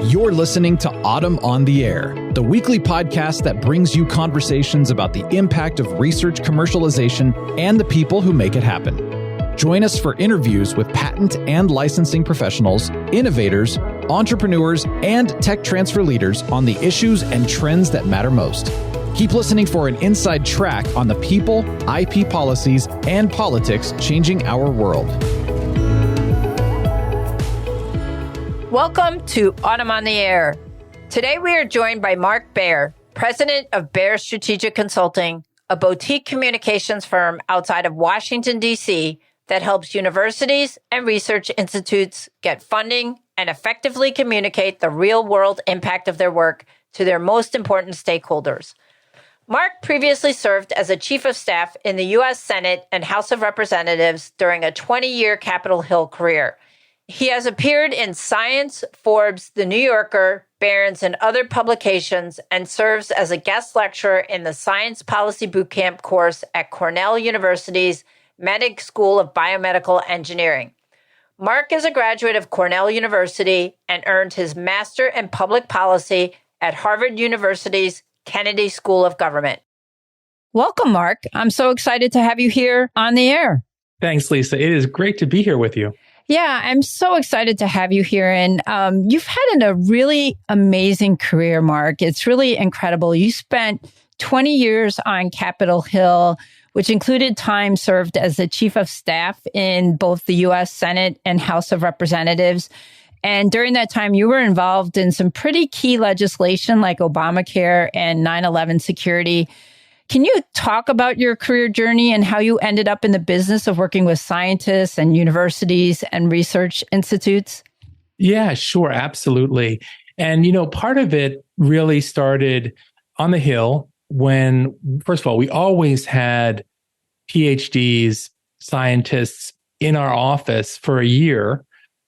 You're listening to Autumn on the Air, the weekly podcast that brings you conversations about the impact of research commercialization and the people who make it happen. Join us for interviews with patent and licensing professionals, innovators, entrepreneurs, and tech transfer leaders on the issues and trends that matter most. Keep listening for an inside track on the people, IP policies, and politics changing our world. Welcome to Autumn on the Air. Today we are joined by Mark Baer, president of Baer Strategic Consulting, a boutique communications firm outside of Washington, D.C. that helps universities and research institutes get funding and effectively communicate the real-world impact of their work to their most important stakeholders. Mark previously served as a chief of staff in the U.S. Senate and House of Representatives during a 20-year Capitol Hill career. He has appeared in Science, Forbes, The New Yorker, Barron's, and other publications, and serves as a guest lecturer in the Science Policy Bootcamp course at Cornell University's Medic School of Biomedical Engineering. Mark is a graduate of Cornell University and earned his Master in Public Policy at Harvard University's Kennedy School of Government. Welcome, Mark. I'm so excited to have you here on the air. Thanks, Lisa. It is great to be here with you. Yeah, I'm so excited to have you here. And you've had a really amazing career, Mark. It's really incredible. You spent 20 years on Capitol Hill, which included time served as the chief of staff in both the U.S. Senate and House of Representatives. And during that time, you were involved in some pretty key legislation like Obamacare and 9/11 security. Can you talk about your career journey and how you ended up in the business of working with scientists and universities and research institutes? Yeah, sure. Absolutely. And, part of it really started on the Hill when, first of all, we always had PhDs, scientists in our office for a year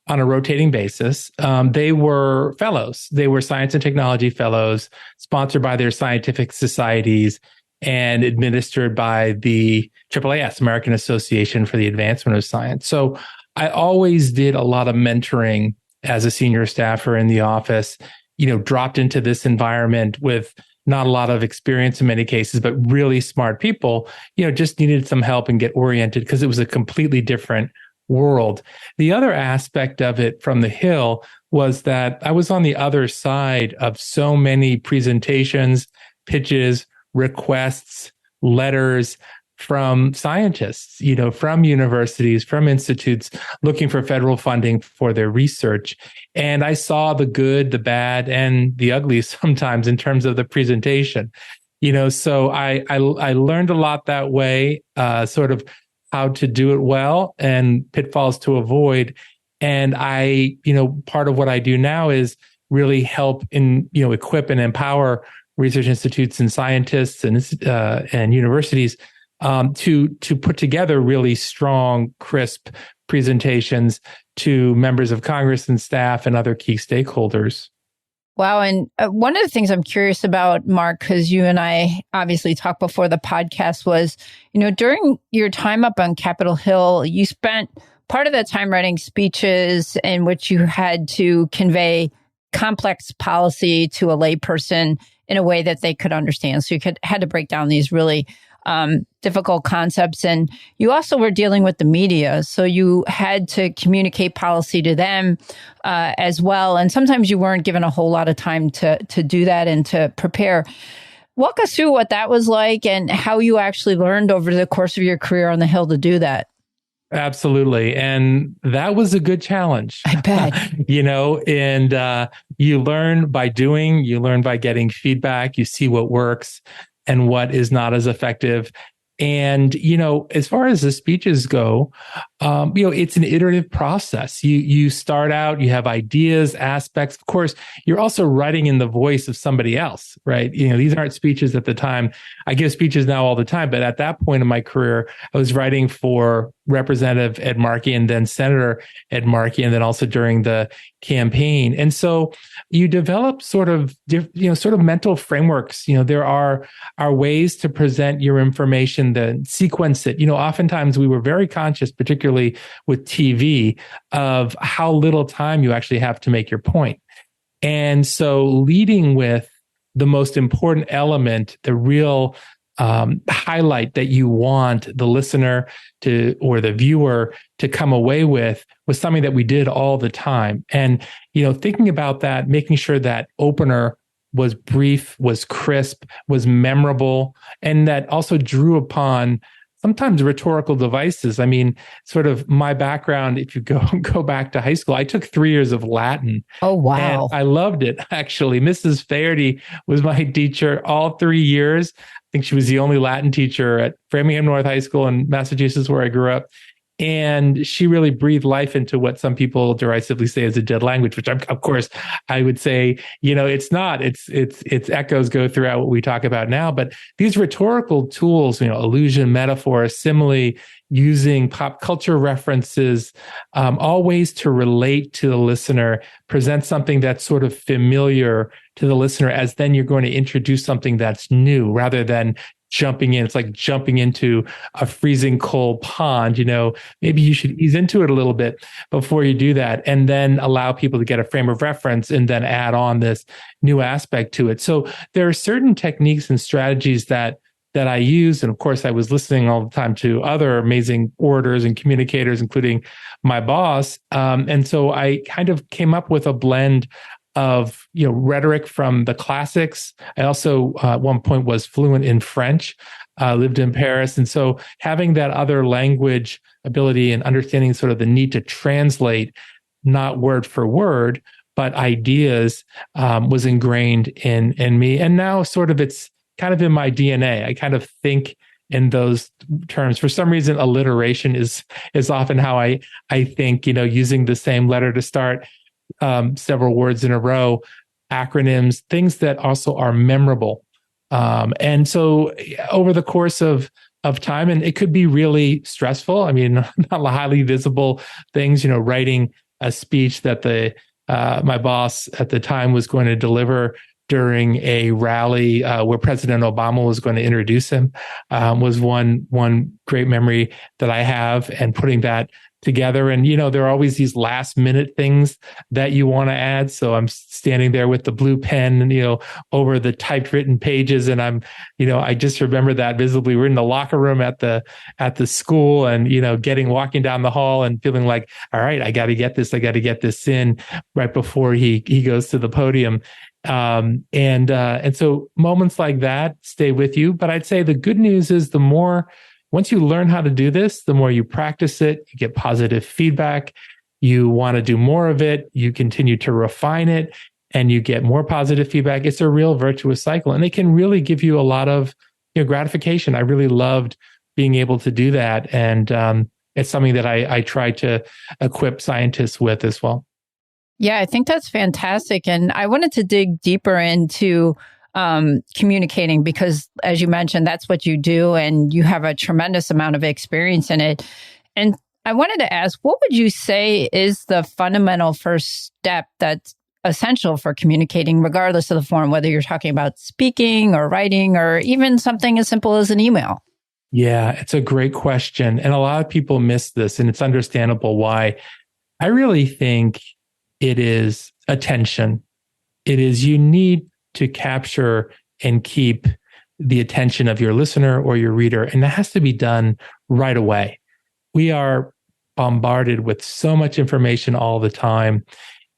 on a rotating basis. They were fellows. They were science and technology fellows sponsored by their scientific societies and administered by the AAAS, American Association for the Advancement of Science. So I always did a lot of mentoring as a senior staffer in the office, dropped into this environment with not a lot of experience in many cases, but really smart people, just needed some help and get oriented because it was a completely different world. The other aspect of it from the Hill was that I was on the other side of so many presentations, pitches, requests, letters from scientists, from universities, from institutes looking for federal funding for their research. And I saw the good, the bad, and the ugly sometimes in terms of the presentation. So I learned a lot that way, sort of how to do it well and pitfalls to avoid. And I, part of what I do now is really help equip and empower research institutes and scientists and universities to put together really strong, crisp presentations to members of Congress and staff and other key stakeholders. Wow. And one of the things I'm curious about, Mark, because you and I obviously talked before the podcast was, during your time up on Capitol Hill, you spent part of that time writing speeches in which you had to convey complex policy to a layperson in a way that they could understand. So you had to break down these really difficult concepts. And you also were dealing with the media. So you had to communicate policy to them as well. And sometimes you weren't given a whole lot of time to do that and to prepare. Walk us through what that was like and how you actually learned over the course of your career on the Hill to do that. Absolutely. And that was a good challenge. I bet. And you learn by doing, you learn by getting feedback, you see what works and what is not as effective. And, as far as the speeches go, it's an iterative process. You start out, you have ideas, aspects. Of course, you're also writing in the voice of somebody else, right? These aren't speeches at the time. I give speeches now all the time, but at that point in my career, I was writing for Representative Ed Markey and then Senator Ed Markey, and then also during the campaign. And so you develop sort of mental frameworks. There are ways to present your information, then sequence it. Oftentimes we were very conscious, particularly with TV, of how little time you actually have to make your point. And so leading with the most important element, the real highlight that you want the listener to, or the viewer to come away with, was something that we did all the time. And, thinking about that, making sure that opener was brief, was crisp, was memorable, and that also drew upon sometimes rhetorical devices. I mean, sort of my background, if you go back to high school, I took 3 years of Latin. Oh, wow. And I loved it, actually. Mrs. Faherty was my teacher all 3 years. I think she was the only Latin teacher at Framingham North High School in Massachusetts, where I grew up. And she really breathed life into what some people derisively say is a dead language, which of course I would say, it's not. It's echoes go throughout what we talk about now. But these rhetorical tools, allusion, metaphor, simile, using pop culture references, all ways to relate to the listener, present something that's sort of familiar to the listener, as then you're going to introduce something that's new rather than jumping in. It's like jumping into a freezing cold pond. Maybe you should ease into it a little bit before you do that, and then allow people to get a frame of reference and then add on this new aspect to it. So there are certain techniques and strategies that I use. And of course, I was listening all the time to other amazing orators and communicators, including my boss. And so I kind of came up with a blend of rhetoric from the classics. I also at one point was fluent in French, lived in Paris, and so having that other language ability and understanding sort of the need to translate, not word for word, but ideas, was ingrained in me. And now sort of it's kind of in my DNA. I kind of think in those terms. For some reason, alliteration is often how I think. Using the same letter to start several words in a row, acronyms, things that also are memorable. And so over the course of time, and it could be really stressful. I mean, not highly visible things, writing a speech that my boss at the time was going to deliver during a rally where President Obama was going to introduce him, was one great memory that I have, and putting that together. And, there are always these last minute things that you want to add. So I'm standing there with the blue pen, over the typed written pages. And I'm, I just remember that visibly. We're in the locker room at the school, and, walking down the hall and feeling like, all right, I got to get this in right before he goes to the podium. And so moments like that stay with you. But I'd say the good news is once you learn how to do this, the more you practice it, you get positive feedback, you want to do more of it, you continue to refine it, and you get more positive feedback. It's a real virtuous cycle, and it can really give you a lot of gratification. I really loved being able to do that. And it's something that I try to equip scientists with as well. Yeah, I think that's fantastic. And I wanted to dig deeper into communicating, because as you mentioned, that's what you do, and you have a tremendous amount of experience in it. And I wanted to ask, what would you say is the fundamental first step that's essential for communicating, regardless of the form, whether you're talking about speaking or writing, or even something as simple as an email? Yeah, it's a great question. And a lot of people miss this, and it's understandable why. I really think it is attention. It is, you need to capture and keep the attention of your listener or your reader. And that has to be done right away. We are bombarded with so much information all the time,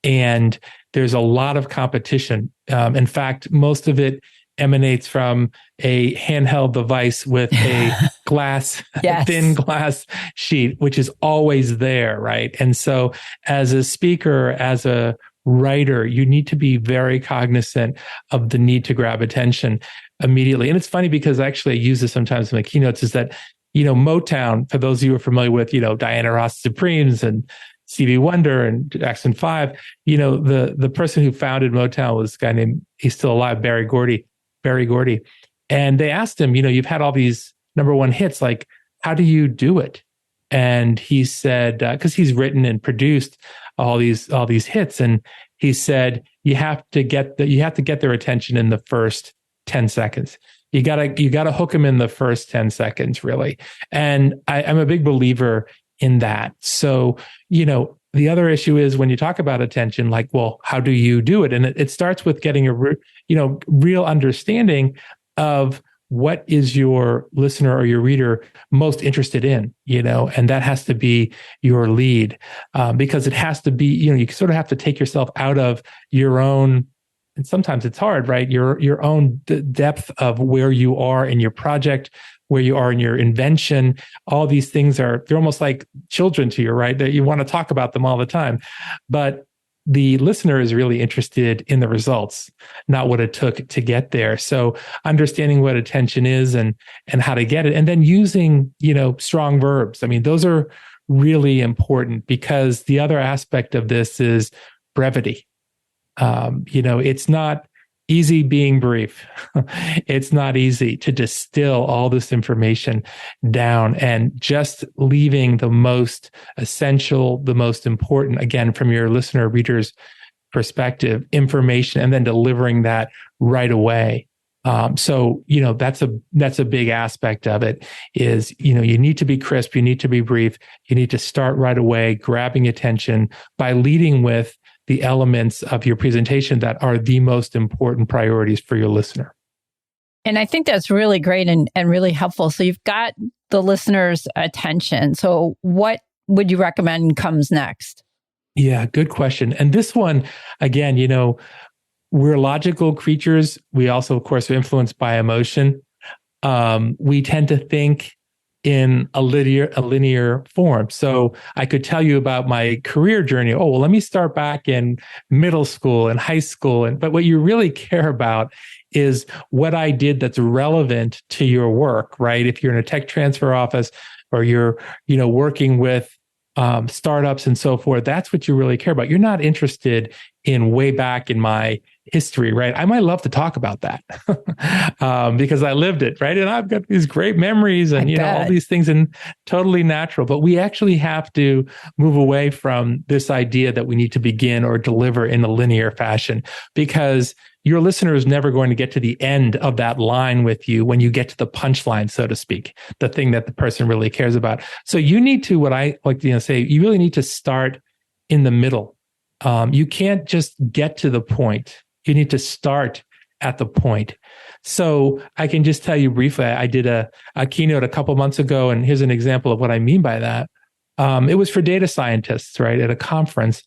and there's a lot of competition. In fact, most of it emanates from a handheld device with a glass, Yes. thin glass sheet, which is always there, right? And so as a speaker, as a writer, you need to be very cognizant of the need to grab attention immediately. And it's funny because actually I use this sometimes in my keynotes, is that, Motown, for those of you who are familiar with, Diana Ross Supremes and Stevie Wonder and Jackson 5, the person who founded Motown was a guy named, he's still alive, Berry Gordy. And they asked him, you've had all these number one hits, like, how do you do it? And he said, because he's written and produced all these hits, and he said, you have to get their attention in the first 10 seconds. You gotta hook them in the first 10 seconds, really. And I'm a big believer in that. So, the other issue is when you talk about attention, like, well, how do you do it? And it starts with getting a real understanding of what is your listener or your reader most interested in, and that has to be your lead, because it has to be, you sort of have to take yourself out of your own, and sometimes it's hard, right? Your own depth of where you are in your project, where you are in your invention. All these things they're almost like children to you, right? That you want to talk about them all the time. But the listener is really interested in the results, not what it took to get there. So understanding what attention is and how to get it, and then using, strong verbs. I mean, those are really important, because the other aspect of this is brevity. It's not easy being brief. It's not easy to distill all this information down and just leaving the most essential, the most important, again, from your listener reader's perspective, information, and then delivering that right away. So that's a big aspect of it is, you need to be crisp, you need to be brief, you need to start right away, grabbing attention by leading with the elements of your presentation that are the most important priorities for your listener. And I think that's really great and really helpful. So you've got the listener's attention. So what would you recommend comes next? Yeah, good question. And this one, again, we're logical creatures. We also, of course, are influenced by emotion. We tend to think in a linear form. So I could tell you about my career journey. Oh, well, let me start back in middle school and high school. But what you really care about is what I did that's relevant to your work, right? If you're in a tech transfer office or you're, working with startups and so forth, that's what you really care about. You're not interested in way back in my history, right? I might love to talk about that because I lived it, right? And I've got these great memories and, all these things, and totally natural. But we actually have to move away from this idea that we need to begin or deliver in a linear fashion, because your listener is never going to get to the end of that line with you when you get to the punchline, so to speak, the thing that the person really cares about. So you need to, what I like to say, you really need to start in the middle. You can't just get to the point. You need to start at the point. So I can just tell you briefly, I did a keynote a couple months ago, and here's an example of what I mean by that. It was for data scientists, right, at a conference.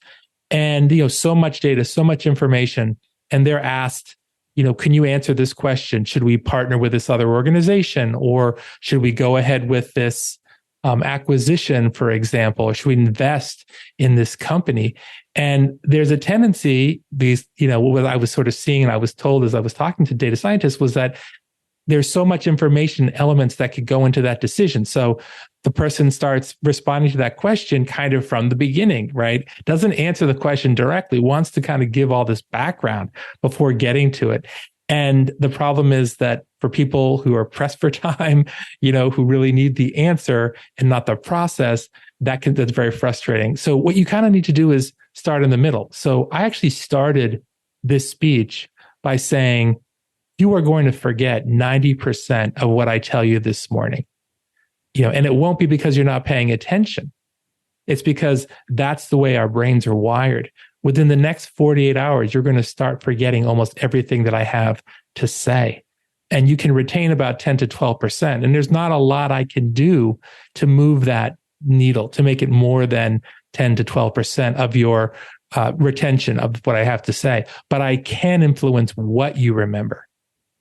And, so much data, so much information. And they're asked, can you answer this question? Should we partner with this other organization? Or should we go ahead with this acquisition, for example? Or should we invest in this company? And there's a tendency, what I was sort of seeing and I was told as I was talking to data scientists was that there's so much information elements that could go into that decision. So the person starts responding to that question kind of from the beginning, right? Doesn't answer the question directly, wants to kind of give all this background before getting to it. And the problem is that for people who are pressed for time, who really need the answer and not the process, that's very frustrating. So what you kind of need to do is start in the middle. So I actually started this speech by saying, you are going to forget 90% of what I tell you this morning. And it won't be because you're not paying attention. It's because that's the way our brains are wired. Within the next 48 hours, you're going to start forgetting almost everything that I have to say. And you can retain about 10 to 12%. And there's not a lot I can do to move that needle, to make it more than 10 to 12% of your retention of what I have to say. But I can influence what you remember.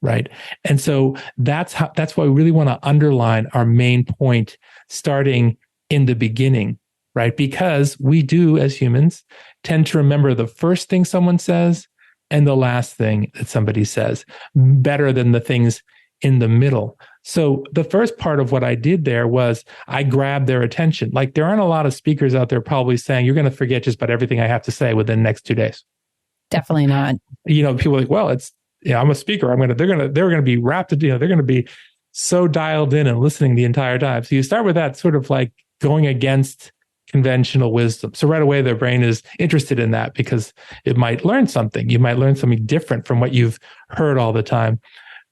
Right. And so that's why we really want to underline our main point starting in the beginning, right? Because we do, as humans, tend to remember the first thing someone says and the last thing that somebody says better than the things in the middle. So the first part of what I did there was I grabbed their attention. Like there aren't a lot of speakers out there probably saying, you're going to forget just about everything I have to say within the next 2 days. Definitely not. People are like, well, I'm a speaker. They're going to be wrapped. They're going to be so dialed in and listening the entire time. So you start with that sort of like going against conventional wisdom. So right away, their brain is interested in that because it might learn something. You might learn something different from what you've heard all the time.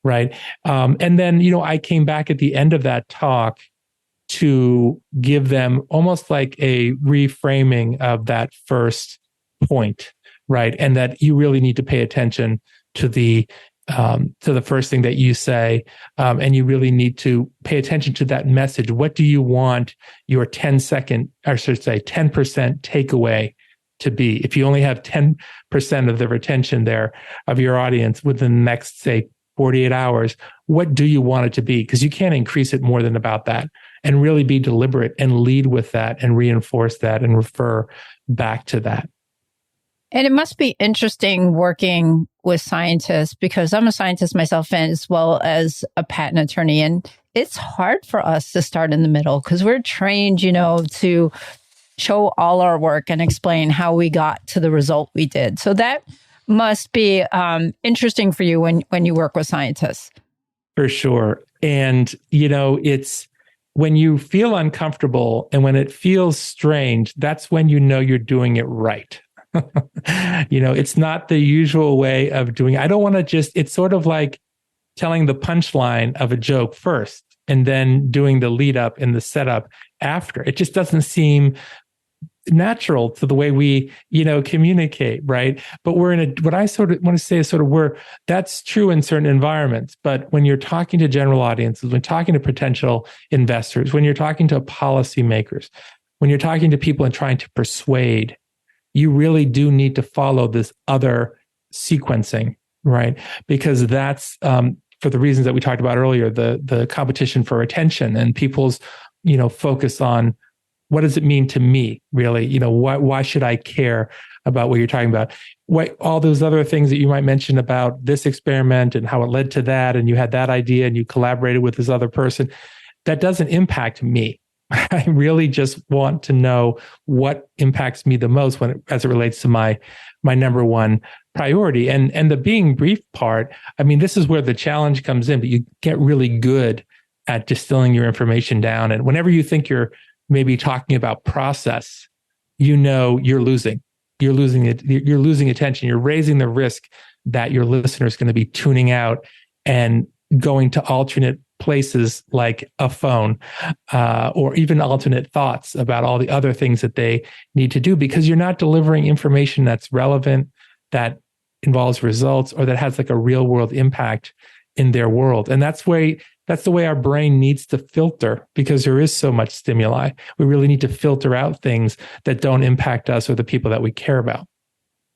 Right. And then, I came back at the end of that talk to give them almost like a reframing of that first point, right? And that you really need to pay attention to the first thing that you say, and you really need to pay attention to that message. What do you want your 10% takeaway to be? If you only have 10% of the retention there of your audience within the next, say, 48 hours, what do you want it to be? Because you can't increase it more than about that, and really be deliberate and lead with that and reinforce that and refer back to that. And it must be interesting working with scientists, because I'm a scientist myself as well as a patent attorney. And it's hard for us to start in the middle because we're trained, to show all our work and explain how we got to the result we did. So that must be interesting for you when you work with scientists. For sure. And, it's when you feel uncomfortable and when it feels strange, that's when you know you're doing it right. It's not the usual way of doing it. I don't want to it's sort of like telling the punchline of a joke first and then doing the lead up and the setup after. It just doesn't seem natural to the way we, communicate, right? But we're in what I sort of want to say is that's true in certain environments. But when you're talking to general audiences, when talking to potential investors, when you're talking to policymakers, when you're talking to people and trying to persuade, you really do need to follow this other sequencing, right? Because that's for the reasons that we talked about earlier, the competition for attention and people's, focus on what does it mean to me, really? Why should I care about what you're talking about? All those other things that you might mention about this experiment and how it led to that, and you had that idea and you collaborated with this other person, that doesn't impact me. I really just want to know what impacts me the most as it relates to my number one priority. And the being brief part, this is where the challenge comes in, but you get really good at distilling your information down. And whenever you think you're maybe talking about process, you're losing. You're losing it. You're losing attention. You're raising the risk that your listener is going to be tuning out and going to alternate places like a phone, or even alternate thoughts about all the other things that they need to do, because you're not delivering information that's relevant, that involves results, or that has like a real world impact in their world. And that's the way our brain needs to filter, because there is so much stimuli. We really need to filter out things that don't impact us or the people that we care about.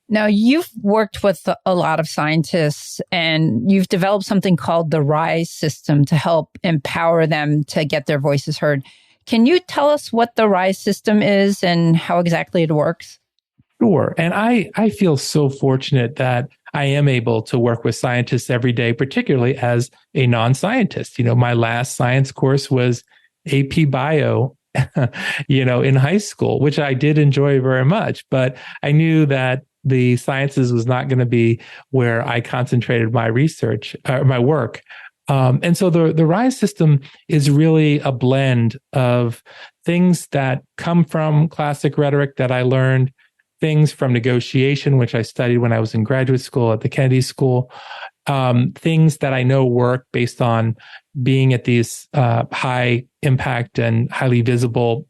Now, you've worked with a lot of scientists, and you've developed something called the RISE system to help empower them to get their voices heard. Can you tell us what the RISE system is and how exactly it works? Sure. And I feel so fortunate that I am able to work with scientists every day, particularly as a non-scientist. My last science course was AP Bio, in high school, which I did enjoy very much. But I knew that the sciences was not going to be where I concentrated my research, my work. And so the RISE system is really a blend of things that come from classic rhetoric that I learned, things from negotiation, which I studied when I was in graduate school at the Kennedy School, things that I know work based on being at these high impact and highly visible,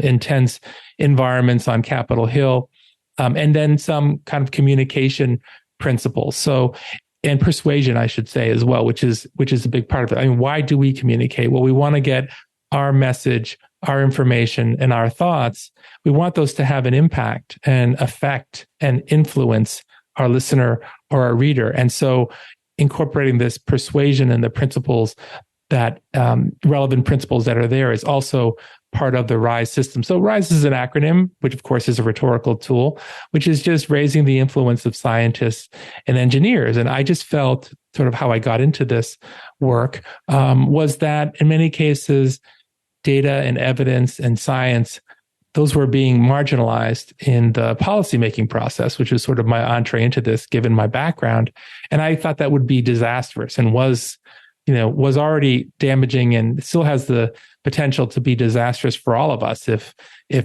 intense environments on Capitol Hill, and then some kind of communication principles. So, and persuasion, I should say, as well, which is a big part of it. Why do we communicate? Well, we want to get our message, our information, and our thoughts. We want those to have an impact and affect and influence our listener or our reader. And so incorporating this persuasion and the principles that relevant principles that are there is also part of the RISE system. So RISE is an acronym, which of course is a rhetorical tool, which is just raising the influence of scientists and engineers. And I just felt sort of how I got into this work was that in many cases, data and evidence and science, those were being marginalized in the policymaking process, which was sort of my entree into this, given my background. And I thought that would be disastrous and was already damaging and still has the potential to be disastrous for all of us if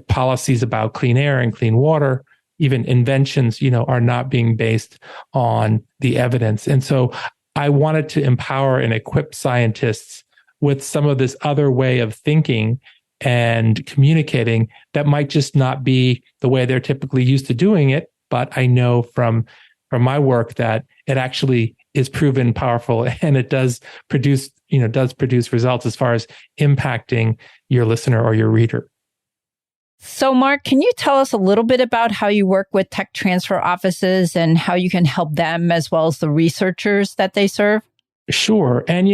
policies about clean air and clean water, even inventions, are not being based on the evidence. And so I wanted to empower and equip scientists with some of this other way of thinking and communicating that might just not be the way they're typically used to doing it. But I know from my work that it actually is proven powerful, and it does produce results as far as impacting your listener or your reader. So, Mark, can you tell us a little bit about how you work with tech transfer offices and how you can help them as well as the researchers that they serve? Sure. And,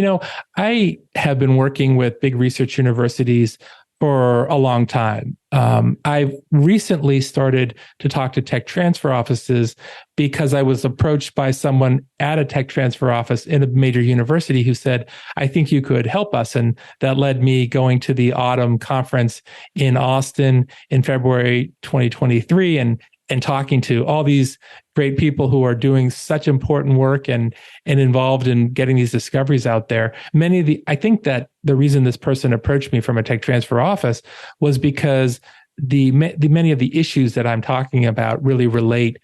I have been working with big research universities for a long time. I've recently started to talk to tech transfer offices because I was approached by someone at a tech transfer office in a major university who said, I think you could help us. And that led me going to the autumn conference in Austin in February 2023 and talking to all these great people who are doing such important work and involved in getting these discoveries out there. I think that the reason this person approached me from a tech transfer office was because the many of the issues that I'm talking about really relate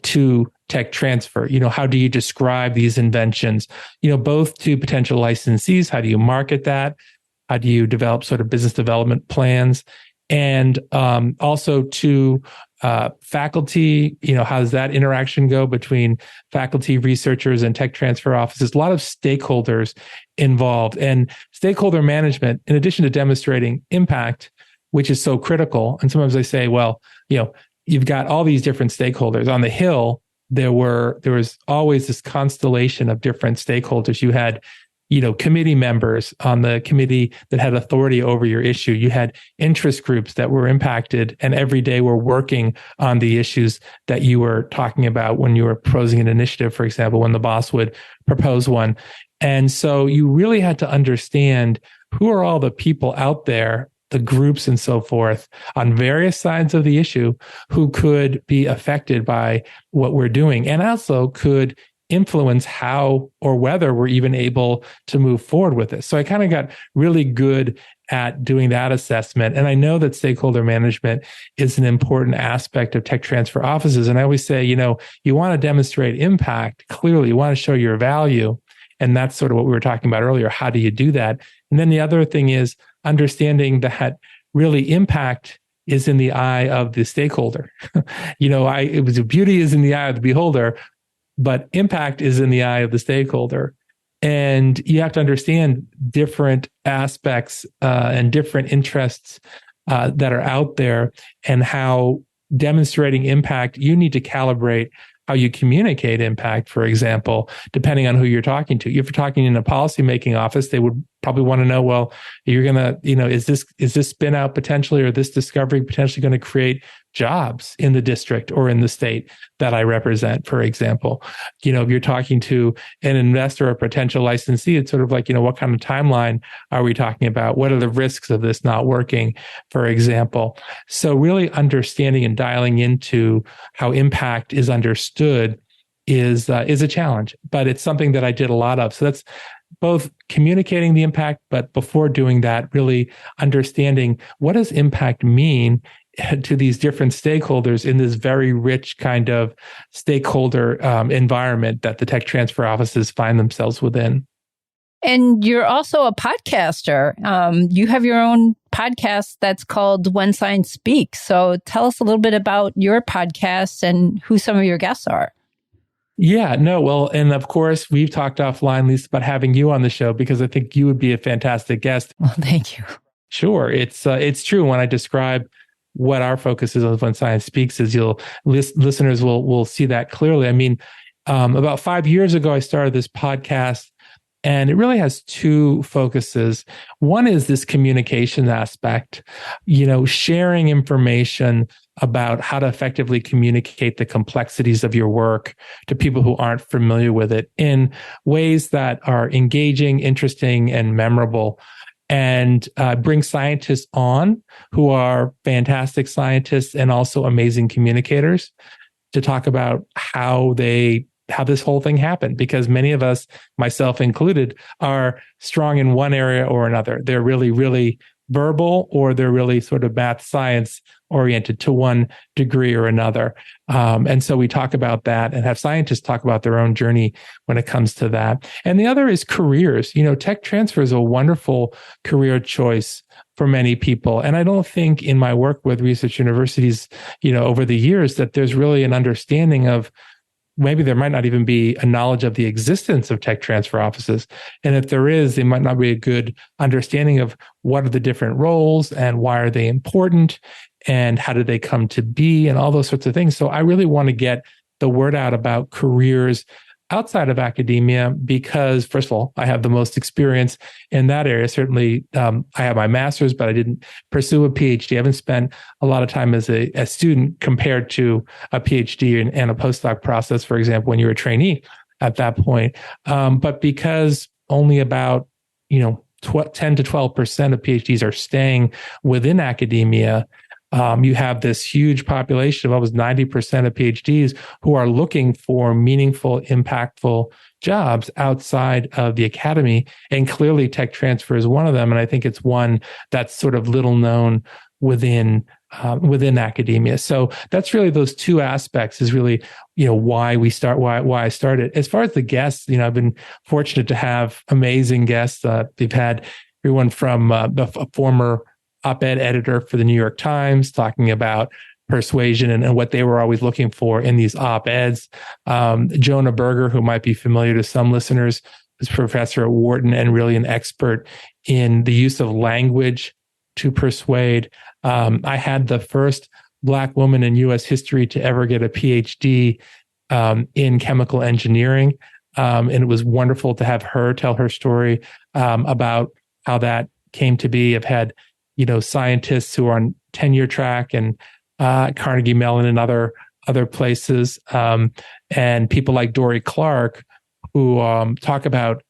to tech transfer. How do you describe these inventions? Both to potential licensees, how do you market that? How do you develop sort of business development plans? And also to faculty, how does that interaction go between faculty, researchers, and tech transfer offices? A lot of stakeholders involved. And stakeholder management, in addition to demonstrating impact, which is so critical. And sometimes I say, well, you've got all these different stakeholders. On the Hill, there was always this constellation of different stakeholders. You had committee members on the committee that had authority over your issue. You had interest groups that were impacted and every day were working on the issues that you were talking about when you were proposing an initiative, for example, when the boss would propose one. And so you really had to understand who are all the people out there, the groups and so forth on various sides of the issue who could be affected by what we're doing and also could influence how or whether we're even able to move forward with this. So I kind of got really good at doing that assessment. And I know that stakeholder management is an important aspect of tech transfer offices. And I always say, you want to demonstrate impact clearly, you want to show your value. And that's sort of what we were talking about earlier. How do you do that? And then the other thing is understanding that really impact is in the eye of the stakeholder. Beauty is in the eye of the beholder, but impact is in the eye of the stakeholder. And you have to understand different aspects and different interests that are out there and how demonstrating impact, you need to calibrate how you communicate impact, for example, depending on who you're talking to. If you're talking in a policymaking office, they would probably want to know, well, you're going to, is this spin out potentially, or this discovery potentially going to create jobs in the district or in the state that I represent, for example. If you're talking to an investor or potential licensee, it's sort of like, what kind of timeline are we talking about? What are the risks of this not working, for example? So really understanding and dialing into how impact is understood is a challenge, but it's something that I did a lot of. So that's both communicating the impact, but before doing that, really understanding what does impact mean to these different stakeholders in this very rich kind of stakeholder environment that the tech transfer offices find themselves within. And you're also a podcaster. You have your own podcast that's called When Science Speaks. So tell us a little bit about your podcast and who some of your guests are. Yeah, no, well, and of course, we've talked offline, Lisa, about having you on the show because I think you would be a fantastic guest. Well, thank you. Sure. It's true. When I describe what our focus is on When Science Speaks, is listeners will see that clearly. I mean, about 5 years ago, I started this podcast, and it really has two focuses. One is this communication aspect, sharing information about how to effectively communicate the complexities of your work to people who aren't familiar with it in ways that are engaging, interesting, and memorable. And bring scientists on who are fantastic scientists and also amazing communicators to talk about how this whole thing happened, because many of us, myself included, are strong in one area or another. They're really, really verbal or they're really sort of math science oriented to one degree or another. And so we talk about that and have scientists talk about their own journey when it comes to that. And the other is careers. Tech transfer is a wonderful career choice for many people. And I don't think in my work with research universities, over the years that there's really an understanding of maybe there might not even be a knowledge of the existence of tech transfer offices. And if there is, there might not be a good understanding of what are the different roles and why are they important and how did they come to be and all those sorts of things. So I really want to get the word out about careers outside of academia because, first of all, I have the most experience in that area. Certainly, I have my master's, but I didn't pursue a PhD. I haven't spent a lot of time as a student compared to a PhD and a postdoc process, for example, when you're a trainee at that point. But because only about 10 to 12% of PhDs are staying within academia, you have this huge population of almost 90% of PhDs who are looking for meaningful, impactful jobs outside of the academy. And clearly tech transfer is one of them. And I think it's one that's sort of little known within academia. So that's really those two aspects is really, why I started. As far as the guests, I've been fortunate to have amazing guests. We've had everyone from a former op-ed editor for the New York Times talking about persuasion and what they were always looking for in these op-eds. Jonah Berger, who might be familiar to some listeners, is professor at Wharton and really an expert in the use of language to persuade. I had the first Black woman in U.S. history to ever get a PhD in chemical engineering. And it was wonderful to have her tell her story about how that came to be. I've had scientists who are on tenure track and Carnegie Mellon and other places, and people like Dory Clark who talk about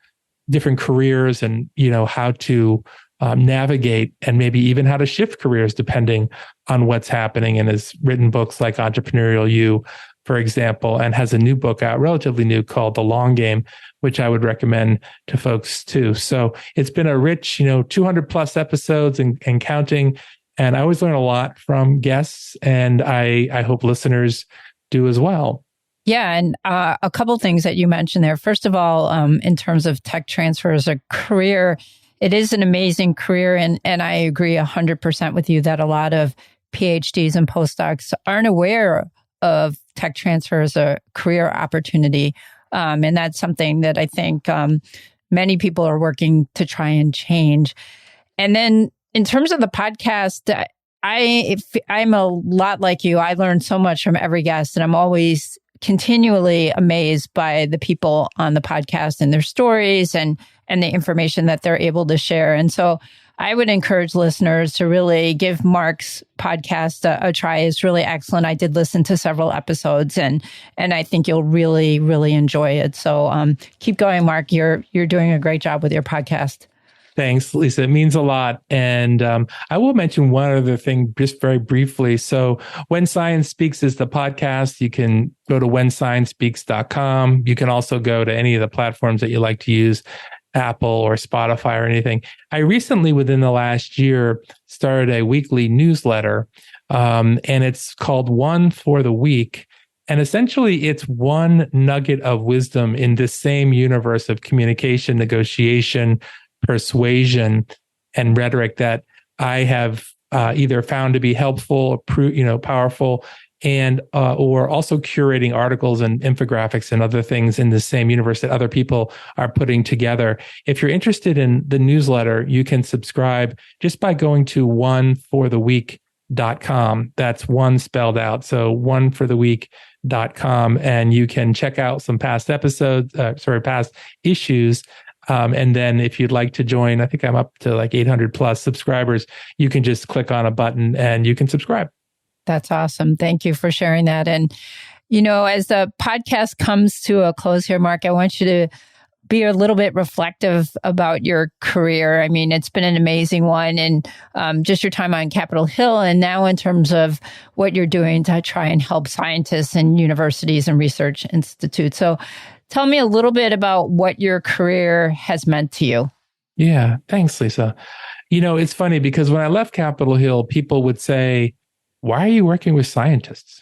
different careers and how to navigate and maybe even how to shift careers depending on what's happening, and has written books like Entrepreneurial You, for example, and has a new book out, relatively new, called The Long Game, which I would recommend to folks too. So it's been a rich, 200 plus episodes and counting. And I always learn a lot from guests, and I hope listeners do as well. Yeah. And a couple of things that you mentioned there. First of all, in terms of tech transfer as a career, it is an amazing career. And I agree 100% with you that a lot of PhDs and postdocs aren't aware of tech transfer as a career opportunity. And that's something that I think many people are working to try and change. And then in terms of the podcast, I'm a lot like you. I learn so much from every guest, and I'm always continually amazed by the people on the podcast and their stories and the information that they're able to share. And so I would encourage listeners to really give Mark's podcast a try. It's really excellent. I did listen to several episodes, and I think you'll really, really enjoy it. So keep going, Mark. You're doing a great job with your podcast. Thanks, Lisa. It means a lot. And I will mention one other thing just very briefly. So When Science Speaks is the podcast. You can go to whensciencespeaks.com. You can also go to any of the platforms that you like to use, Apple or Spotify or anything. I recently, within the last year, started a weekly newsletter, and it's called One for the Week. And essentially, it's one nugget of wisdom in this same universe of communication, negotiation, persuasion, and rhetoric that I have either found to be helpful, powerful, and or also curating articles and infographics and other things in the same universe that other people are putting together. If you're interested in the newsletter, you can subscribe just by going to onefortheweek.com. That's one spelled out. So onefortheweek.com, and you can check out some past episodes, past issues. And then if you'd like to join, I think I'm up to like 800 plus subscribers, you can just click on a button and you can subscribe. That's awesome. Thank you for sharing that. And, as the podcast comes to a close here, Mark, I want you to be a little bit reflective about your career. I mean, it's been an amazing one, and just your time on Capitol Hill, and now in terms of what you're doing to try and help scientists and universities and research institutes. So tell me a little bit about what your career has meant to you. Yeah, thanks, Lisa. It's funny because when I left Capitol Hill, people would say, why are you working with scientists?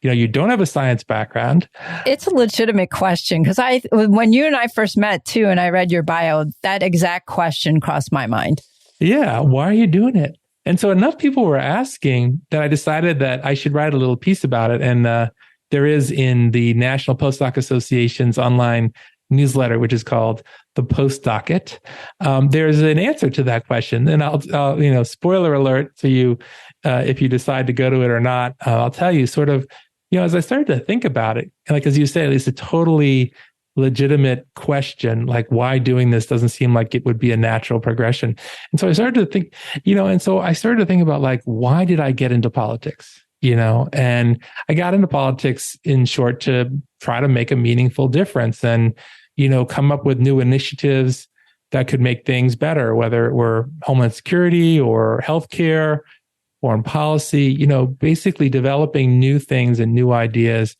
You don't have a science background. It's a legitimate question because when you and I first met too, and I read your bio, that exact question crossed my mind. Yeah. Why are you doing it? And so enough people were asking that I decided that I should write a little piece about it. And there is in the National Postdoc Association's online newsletter, which is called the Postdocket. There's an answer to that question. And I'll spoiler alert to you, if you decide to go to it or not, I'll tell you sort of, as I started to think about it, like, as you say, it's a totally legitimate question, like why doing this doesn't seem like it would be a natural progression. And so I started to think, about like, why did I get into politics? And I got into politics in short to try to make a meaningful difference and, come up with new initiatives that could make things better, whether it were Homeland Security or healthcare, foreign policy, basically developing new things and new ideas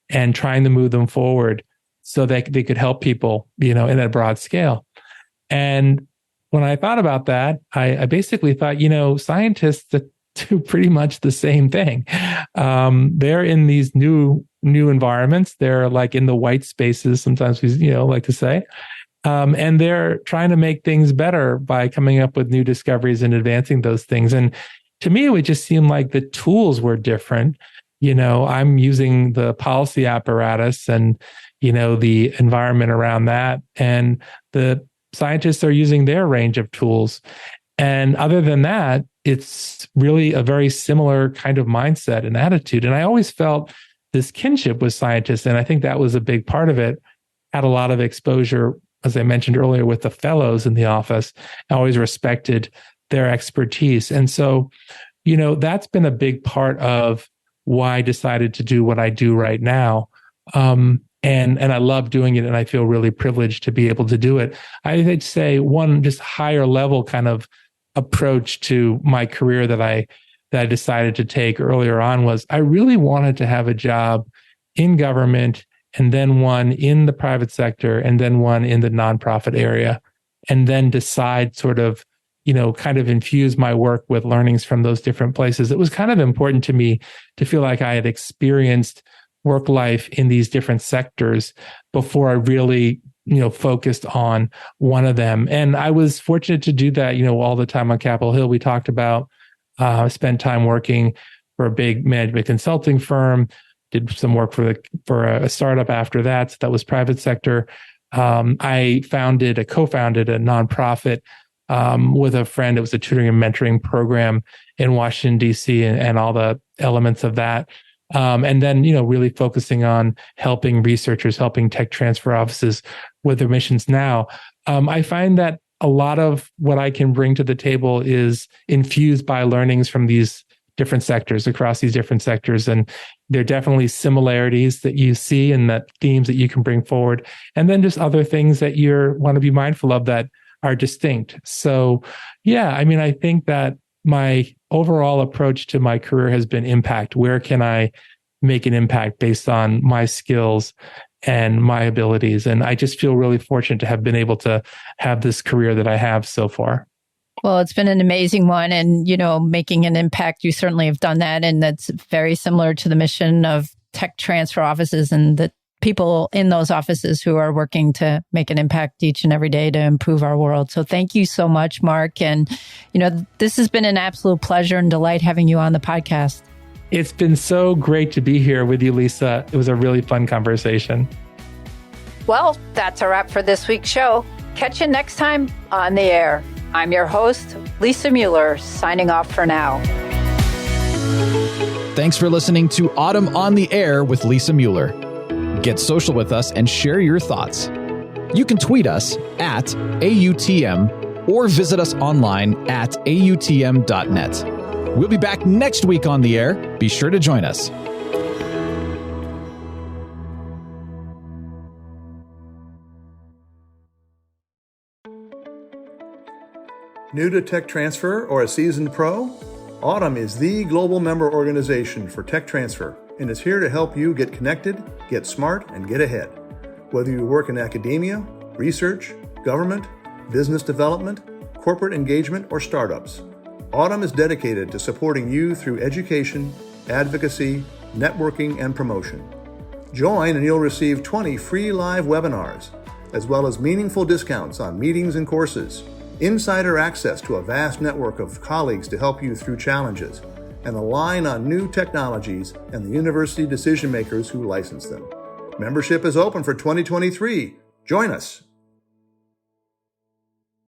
and trying to move them forward so that they could help people, in a broad scale. And when I thought about that, I basically thought, scientists do pretty much the same thing. They're in these new environments. They're like in the white spaces, sometimes we, like to say. And they're trying to make things better by coming up with new discoveries and advancing those things. And to me, it would just seem like the tools were different. I'm using the policy apparatus and, the environment around that. And the scientists are using their range of tools. And other than that, it's really a very similar kind of mindset and attitude. And I always felt this kinship with scientists. And I think that was a big part of it. Had a lot of exposure, as I mentioned earlier, with the fellows in the office. I always respected their expertise. And so, that's been a big part of why I decided to do what I do right now. And I love doing it. And I feel really privileged to be able to do it. I'd say one just higher level kind of approach to my career that I decided to take earlier on was I really wanted to have a job in government and then one in the private sector and then one in the nonprofit area, and then decide sort of, kind of infuse my work with learnings from those different places. It was kind of important to me to feel like I had experienced work life in these different sectors before I really, focused on one of them. And I was fortunate to do that, all the time on Capitol Hill. We talked about, I spent time working for a big management consulting firm, did some work for a startup after that. So that was private sector. I co-founded a nonprofit with a friend. It was a tutoring and mentoring program in Washington, D.C. and all the elements of that. And then, really focusing on helping researchers, helping tech transfer offices with their missions now. I find that a lot of what I can bring to the table is infused by learnings from these different sectors, across these different sectors. And there are definitely similarities that you see and that themes that you can bring forward. And then just other things that you want to be mindful of that are distinct. So, yeah, I think that my overall approach to my career has been impact. Where can I make an impact based on my skills and my abilities? And I just feel really fortunate to have been able to have this career that I have so far. Well, it's been an amazing one. And, making an impact, you certainly have done that. And that's very similar to the mission of tech transfer offices and the people in those offices who are working to make an impact each and every day to improve our world. So thank you so much, Mark. And, this has been an absolute pleasure and delight having you on the podcast. It's been so great to be here with you, Lisa. It was a really fun conversation. Well, that's a wrap for this week's show. Catch you next time on the air. I'm your host, Lisa Mueller, signing off for now. Thanks for listening to Autumn on the Air with Lisa Mueller. Get social with us and share your thoughts. You can tweet us at AUTM or visit us online at AUTM.net. We'll be back next week on the air. Be sure to join us. New to tech transfer or a seasoned pro? Autumn is the global member organization for tech transfer and is here to help you get connected, get smart, and get ahead. Whether you work in academia, research, government, business development, corporate engagement, or startups. Autumn is dedicated to supporting you through education, advocacy, networking, and promotion. Join and you'll receive 20 free live webinars, as well as meaningful discounts on meetings and courses, insider access to a vast network of colleagues to help you through challenges, and align on new technologies and the university decision makers who license them. Membership is open for 2023. Join us.